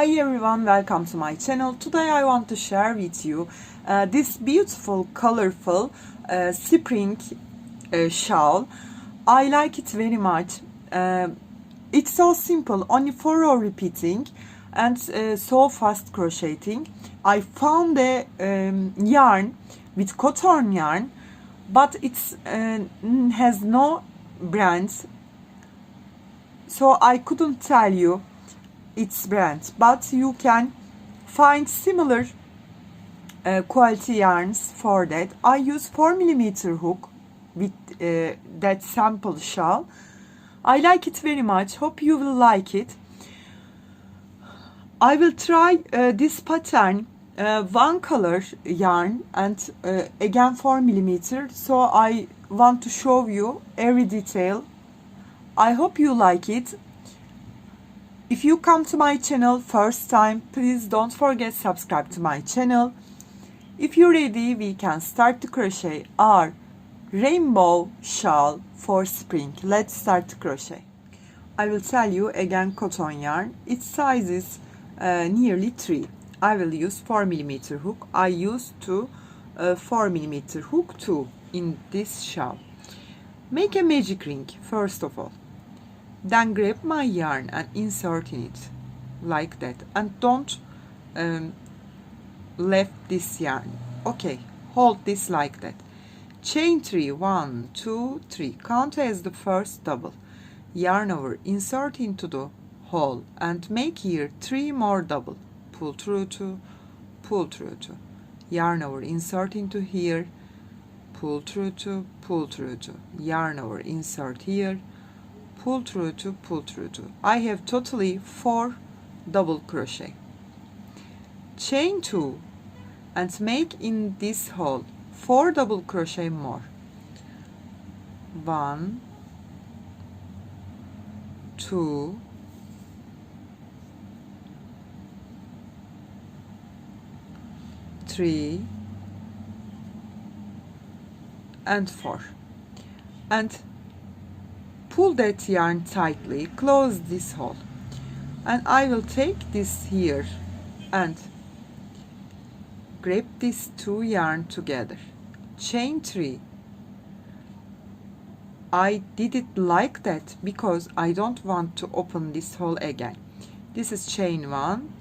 Hi everyone, welcome to my channel. Today I want to share with you this beautiful, colorful spring shawl. I like it very much. It's so simple, only 4 row repeating and so fast crocheting. I found a yarn with cotton yarn, but it has no brands, so I couldn't tell you its brand, but you can find similar quality yarns for that. I use 4mm hook with that sample shawl. I like it very much. Hope you will like it. I will try this pattern, one color yarn and again 4mm, so I want to show you every detail. I hope you like it. If you come to my channel first time, please don't forget subscribe to my channel. If you're ready, we can start to crochet our rainbow shawl for spring. Let's start to crochet. I will tell you again cotton yarn. Its size is nearly 3. I will use 4mm hook. I use 4mm hook too in this shawl. Make a magic ring first of all. Then grab my yarn and insert in it like that, and don't left this yarn. Okay, hold this like that. Chain 3, 1 2 3, count as the first double, yarn over, insert into the hole and make here 3 more double, pull through 2, pull through 2, yarn over, insert into here, pull through 2, pull through 2, yarn over, insert here, pull through 2, pull through 2. I have totally 4 double crochet. Chain 2 and make in this hole 4 double crochet more. 1 2 3 and 4, and pull that yarn tightly, close this hole, and I will take this here and grab these 2 yarn together, chain 3. I did it like that because I don't want to open this hole again. This is chain 1,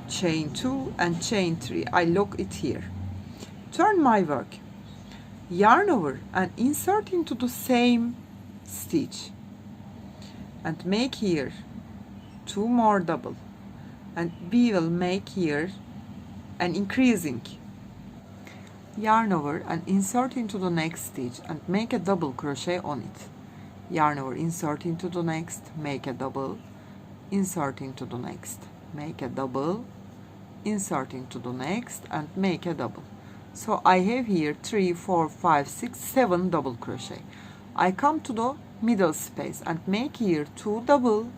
chain 2 and chain 3. I lock it here, turn my work, yarn over and insert into the same stitch and make here 2 more double, and we will make here an increasing, yarn over and insert into the next stitch and make a double crochet on it, yarn over, insert into the next, make a double, insert into the next, make a double, insert into the next and make a double. So I have here 3 4 5 6 7 double crochet. I come to the middle space and make here 2 double,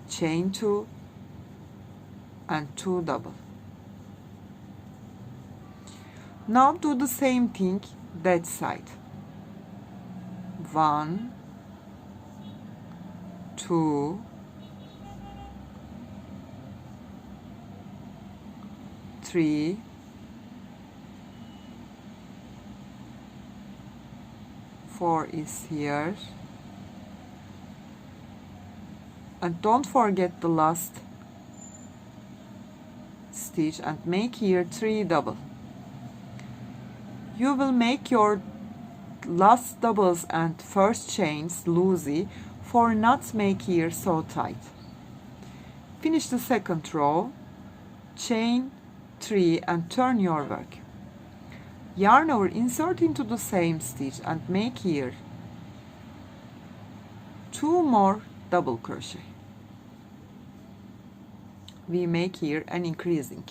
chain 2 and 2 double. Now do the same thing that side. 1 2 3 4 is here, and don't forget the last stitch and make here 3 double. You will make your last doubles and first chains loosey for not make here so tight. Finish the second row, chain 3 and turn your work, yarn over, insert into the same stitch and make here 2 more double crochet. We make here an increasing.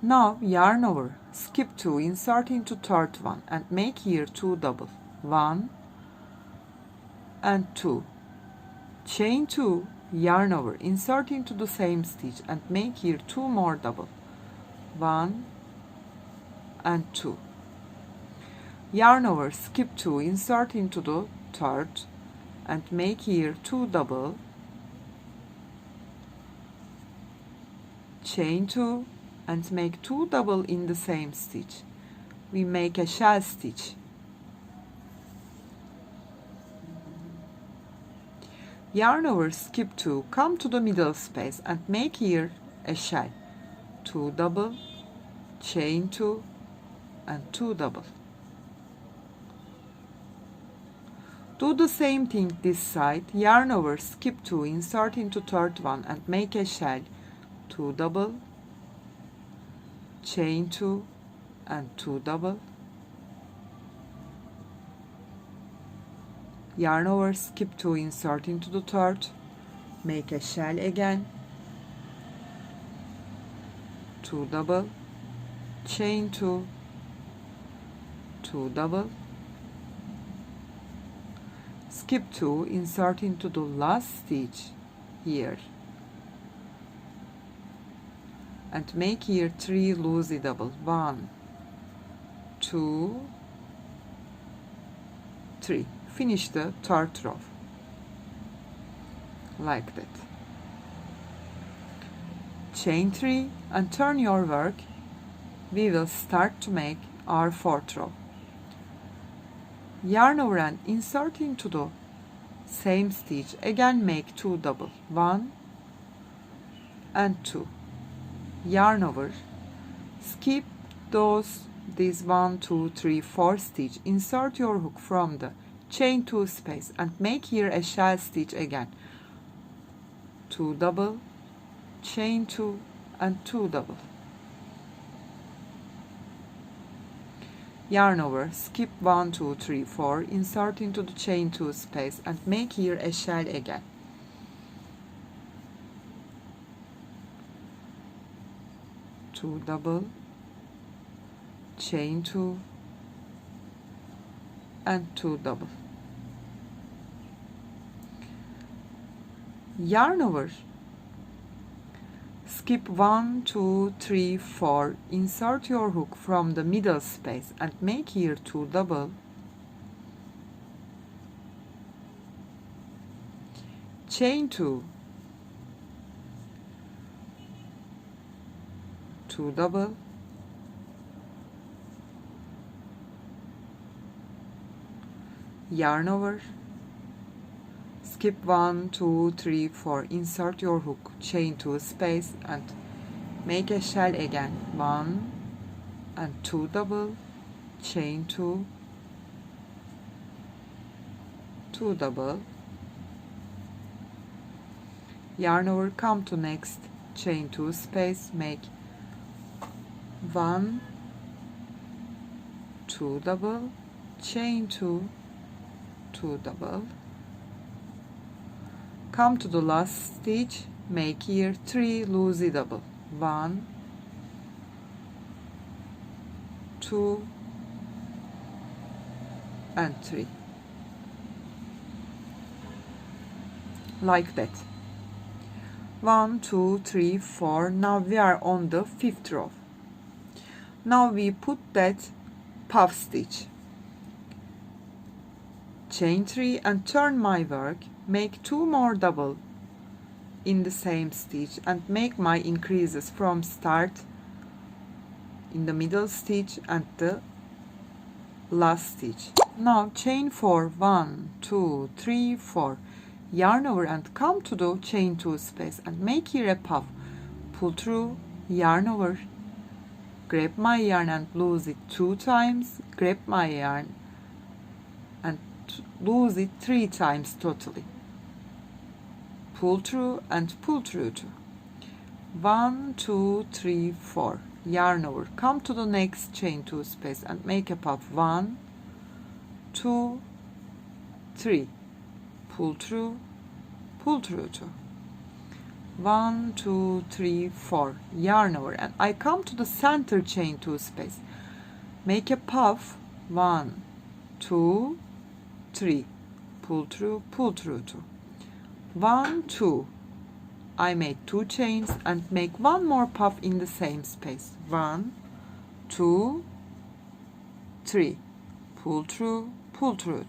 Now yarn over, skip 2, insert into third one and make here 2 double, 1 and 2, chain 2, yarn over, insert into the same stitch and make here 2 more double, 1 and 2, yarn over, skip 2, insert into the third and make here 2 double, chain 2 and make 2 double in the same stitch. We make a shell stitch. Yarn over, skip 2, come to the middle space and make here a shell. 2 double, chain 2 and 2 double. Do the same thing this side. Yarn over, skip 2, insert into third one and make a shell. 2 double, chain 2 and 2 double. Yarn over, skip 2, insert into the third, make a shell again, 2 double, chain 2, 2 double, skip 2, insert into the last stitch here and make here 3 loosey double. 1, 2, 3. Finish the third row like that. Chain 3 and turn your work. We will start to make our fourth row. Yarn over and insert into the same stitch. Again make 2 double. 1 and 2. Yarn over. Skip these 1, 2, 3, 4 stitch. Insert your hook from the chain 2 space and make here a shell stitch again. 2 double, chain 2 and 2 double. Yarn over, skip 1, 2, 3, 4, insert into the chain 2 space and make here a shell again. Two double, chain 2 and 2 double. Yarn over, skip 1, 2, 3, 4, insert your hook from the middle space and make here 2 double, chain 2, 2 double, yarn over, skip 1, 2, 3, 4, insert your hook, chain 2 space and make a shell again. 1 and 2 double, chain 2, 2 double, yarn over, come to next chain 2 space, make 1, 2 double, chain 2, 2 double, come to the last stitch, make here 3 loosey double. 1, 2 and 3 like that. 1, 2, 3, 4. Now we are on the fifth row. Now we put that puff stitch, chain 3 and turn my work, make 2 more double in the same stitch and make my increases from start in the middle stitch and the last stitch. Now chain 4, 1, 2, 3, 4, yarn over and come to the chain 2 space and make here a puff, pull through, yarn over, grab my yarn and lose it 2 times, grab my yarn and lose it 3 times totally, pull through and pull through 2, 1, 2, 3, 4, yarn over, come to the next chain 2 space and make a puff, 1, 2, 3, pull through 2, 1, 2, 3, 4, yarn over and I come to the center chain 2 space, make a puff, 1, 2, 3, pull through 2, 1, 2, I made 2 chains and make 1 more puff in the same space, 1, 2, 3, pull through 2,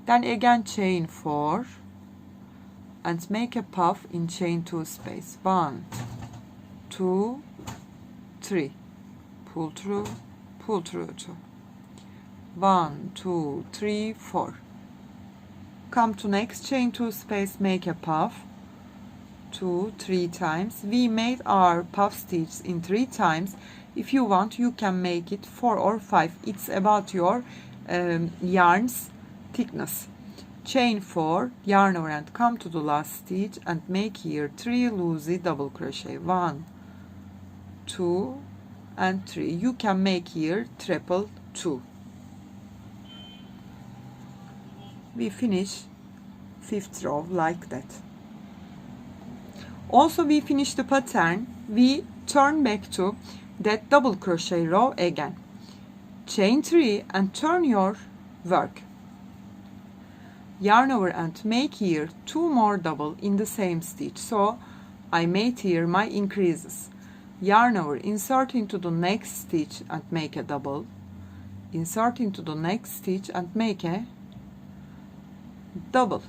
then again chain 4 and make a puff in chain 2 space, 1, 2, 3, pull through, 2, 1, 2, 3, 4. Come to next, chain 2 space, make a puff, 2, 3 times. We made our puff stitch in 3 times. If you want, you can make it 4 or 5. It's about your yarn's thickness. Chain 4, yarn over and come to the last stitch and make here 3 loosey double crochet, 1, 2 and 3. You can make here triple 2. We finish 5th row like that. Also we finish the pattern, we turn back to that double crochet row again, chain 3 and turn your work, yarn over and make here 2 more double in the same stitch. So I made here my increases, yarn over, insert into the next stitch and make a double, insert into the next stitch and make a double.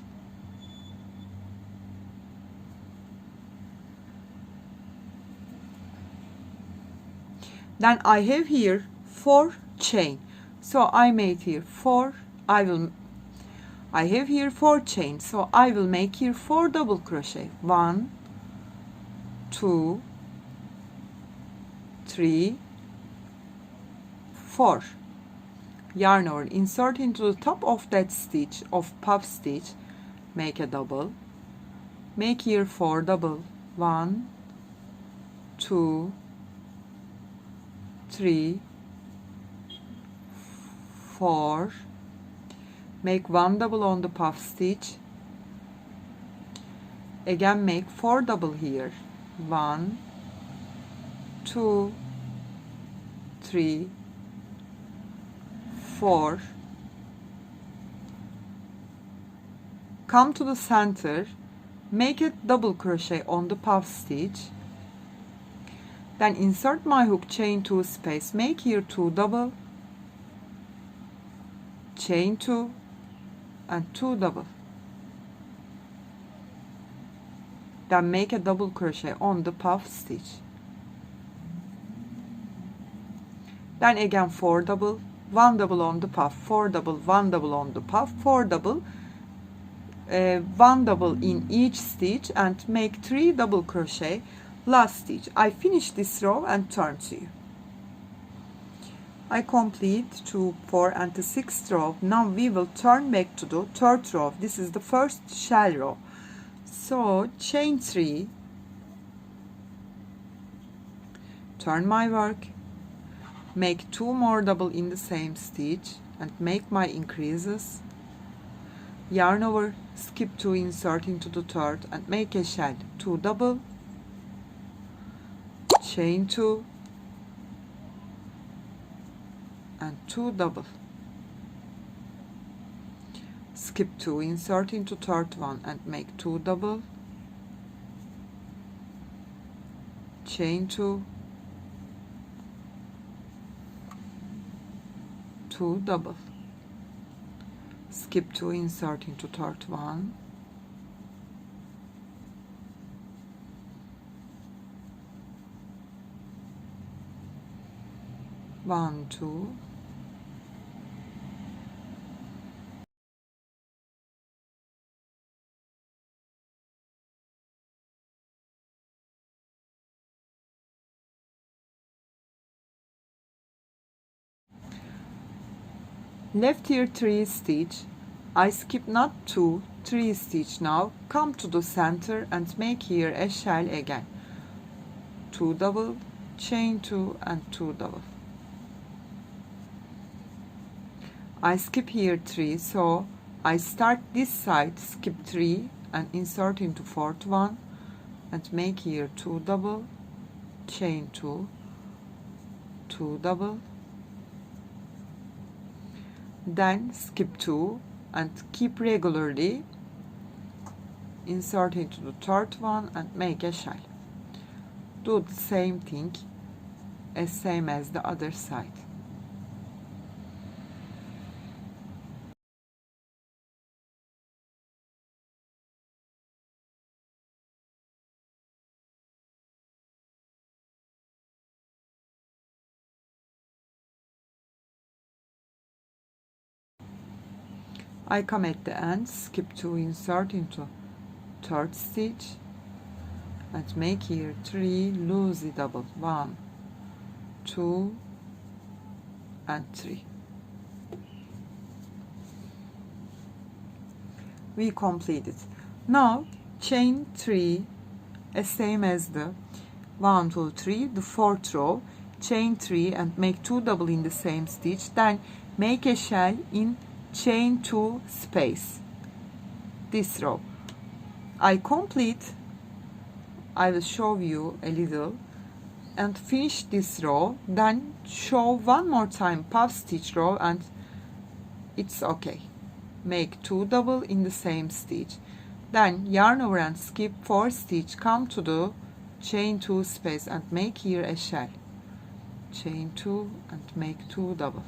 Then I have here 4 chain, so I made here 4. I have here 4 chains, so I will make here 4 double crochet, 1, 2, 3, 4. Yarn over, insert into the top of that stitch of puff stitch, make a double, make here 4 double, 1, 2, 3, 4, make 1 double on the puff stitch, again make 4 double here, 1, 2, 3, 4. Come to the center, make a double crochet on the puff stitch, then insert my hook, chain 2 space, make here 2 double, chain 2 and 2 double, then make a double crochet on the puff stitch, then again 4 double, 1 double on the puff, 4 double, 1 double on the puff, 4 double, 1 double in each stitch and make 3 double crochet last stitch. I finish this row and turn to you. I complete 2, 4 and the 6th row. Now we will turn back to the 3rd row. This is the first shell row. So chain 3, turn my work, make 2 more double in the same stitch and make my increases, yarn over, skip 2, insert into the 3rd and make a shell, 2 double, chain 2 and 2 double, skip 2, insert into 3rd one and make 2 double, chain 2, 2 double, skip 2, insert into 3rd one, one, 2, left here 3 stitch, I skip not 2, 3 stitch. Now come to the center and make here a shell again, 2 double, chain 2 and 2 double. I skip here 3, so I start this side, skip 3 and insert into 4th one and make here 2 double, chain 2, 2 double, then skip 2 and keep regularly, insert into the 3rd one and make a shell. Do the same thing same as the other side. I come at the end, skip to insert into third stitch and make here 3 loosey double, 1, 2 and 3. We completed. Now chain 3, same as the 1, 2, 3, the fourth row, chain 3 and make 2 double in the same stitch, then make a shell in chain 2 space, this row. I complete, I will show you a little, and finish this row, then show one more time puff stitch row and it's okay. Make 2 double in the same stitch, then yarn over and skip 4 stitch, come to the chain 2 space and make here a shell, chain 2 and make 2 double,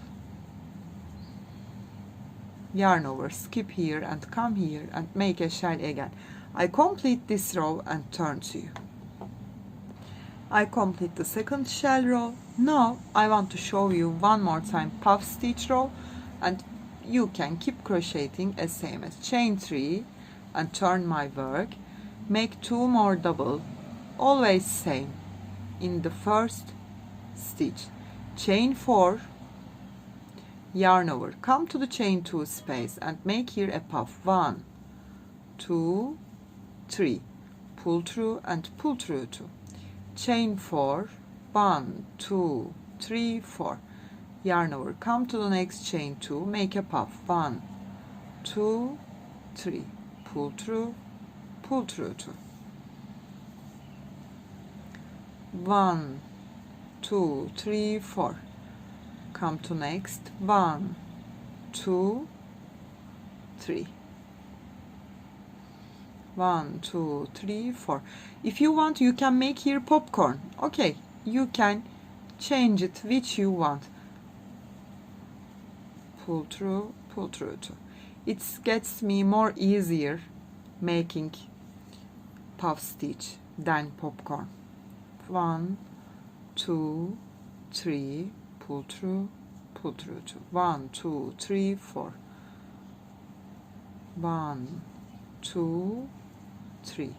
yarn over, skip here and come here and make a shell again. I complete this row and turn to you. I complete the second shell row. Now I want to show you one more time puff stitch row, and you can keep crocheting as same as chain 3 and turn my work, make 2 more double, always same in the first stitch, chain 4, yarn over, come to the chain 2 space and make here a puff, 1, 2, 3, pull through and pull through 2, chain 4, 1, 2, 3, 4, yarn over, come to the next chain 2, make a puff, 1, 2, 3, pull through 2, 1, 2, 3, 4, come to next, 1, 2, 3, 1, 2, 3, 4. If you want, you can make here popcorn. Okay, you can change it which you want. Pull through 2. It gets me more easier making puff stitch than popcorn. 1, 2, 3, pull through 2. 1, 2, 3, 4. 1, 2, 3,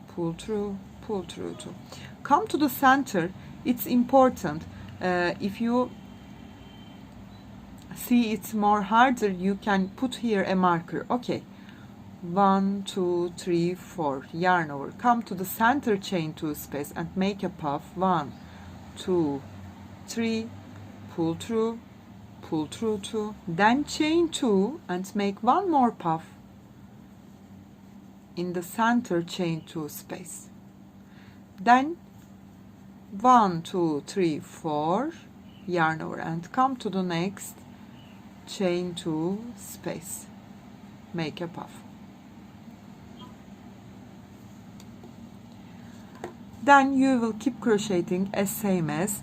pull through 2. Come to the center. It's important. If you see it's more harder, you can put here a marker. Okay, 1, 2, 3, 4, yarn over, come to the center chain 2 space and make a puff, 1, 2, 3, pull through 2, then chain 2 and make one more puff in the center chain 2 space, then 1, 2, 3, 4, yarn over and come to the next chain 2 space, make a puff. Then you will keep crocheting as same as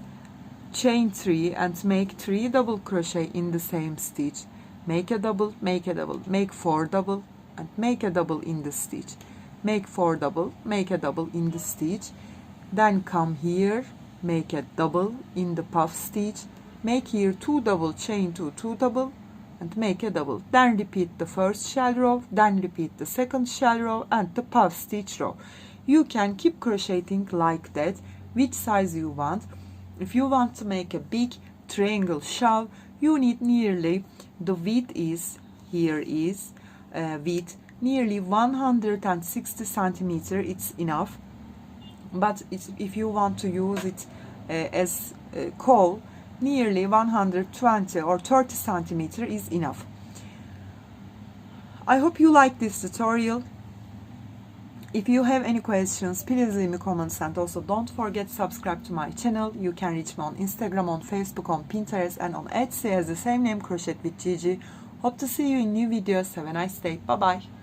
chain 3 and make 3 double crochet in the same stitch, make a double, make a double, make 4 double and make a double in the stitch, make 4 double, make a double in the stitch, then come here, make a double in the puff stitch, make here 2 double, chain 2, 2 double and make a double, then repeat the first shell row, then repeat the second shell row and the puff stitch row. You can keep crocheting like that, which size you want. If you want to make a big triangle shawl, you need nearly, the width is, here is width nearly 160 centimeter, it's enough. But if you want to use it as caul, nearly 120 or 30 centimeter is enough. I hope you like this tutorial. If you have any questions, please leave me comments, and also don't forget to subscribe to my channel. You can reach me on Instagram, on Facebook, on Pinterest and on Etsy as the same name, Crochet with Gigi. Hope to see you in new videos. Have a nice day. Bye bye.